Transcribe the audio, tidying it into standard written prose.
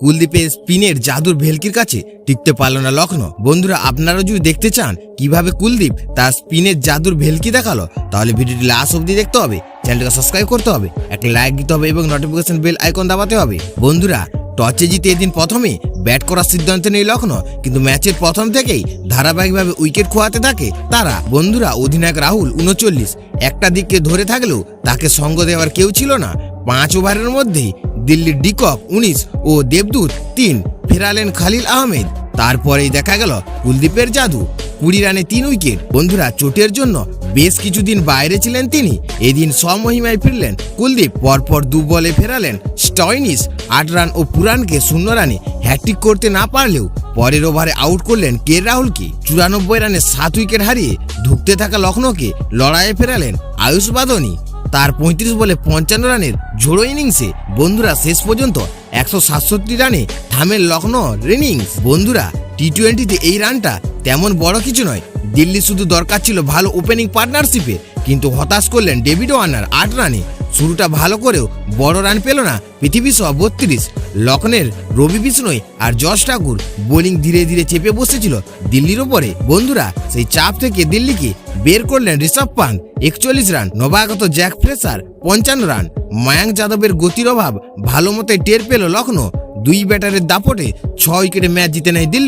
কুলদীপের স্পিনের জাদুর ভেলকির কাছে টিকতে পারল না লখনৌ। বন্ধুরা, আপনারা যদি দেখতে চান কিভাবে কুলদীপ তার স্পিনের জাদুর ভেলকি দেখালো, তাহলে ভিডিওটি লাস্ট অবধি দেখতে হবে, চ্যানেলটাকে সাবস্ক্রাইব করতে হবে, একটা লাইক দিতে হবে এবং নোটিফিকেশন বেল আইকন দাবাতে হবে। বন্ধুরা, টসে জিতে এদিন প্রথমে ব্যাট করার সিদ্ধান্ত নেই লখনৌ, কিন্তু ম্যাচের প্রথম থেকেই ধারাবাহিকভাবে উইকেট খোয়াতে থাকে তারা। বন্ধুরা, অধিনায়ক রাহুল 39 একটা দিককে ধরে থাকলেও তাকে সঙ্গ দেওয়ার কেউ ছিল না। 5 ওভারের মধ্যেই দিল্লির ডিকক 19 ও দেবদূত 3 ফেরালেন খালিল আহমেদ। তারপরেই দেখা গেল কুলদীপের জাদু, 20 রানে 3 উইকেট। বন্ধুরা, চোটের জন্য বেশ কিছুদিন বাইরে ছিলেন তিনি। এদিন স্বমহিমায় ফিরলেন কুলদীপ। পরপর 2 বলে ফেরালেন স্টয়নিস 8 রান ও পুরানকে 0 রানে হ্যাট্রিক করতে না পারলেও পরের ওভারে আউট করলেন কে রাহুলকে। 94 রানে 7 উইকেট হারিয়ে ধুঁকতে থাকা লখনৌকে লড়াইয়ে ফেরালেন আয়ুষ বাদনি তার 35 বলে 55 রানের ঝোড়ো ইনিংসে। বন্ধুরা, শেষ পর্যন্ত 167 রানে থামেন লখনৌ ইনিংস। বন্ধুরা, টি20তে এই রানটা তেমন বড় কিছু নয়। দিল্লি শুধু দরকার ছিল ভালো ওপেনিং পার্টনারশিপে, কিন্তু হতাশ করলেন ডেভিড ওয়ার্নার 8 রানে। শুরুটা ভালো করেও বড় রান পেল না পৃথিবী সহ 32। লখনৌর রবি বিষ্ণই আর যশ ঠাকুর বোলিং ধীরে ধীরে চেপে বসেছিল দিল্লির ওপরে। বন্ধুরা, সেই চাপ থেকে দিল্লিকে বের করলেন ঋষভ পান্ত 41 রান, নবাগত জ্যাক ফ্রেসার 55 রান। মায়াঙ্ক যাদবের গতির অভাব ভালো মতোই টের পেল লখনৌ। 2 ব্যাটারের দাপটে 6 উইকেটে ম্যাচ জিতে নেয় দিল্লি।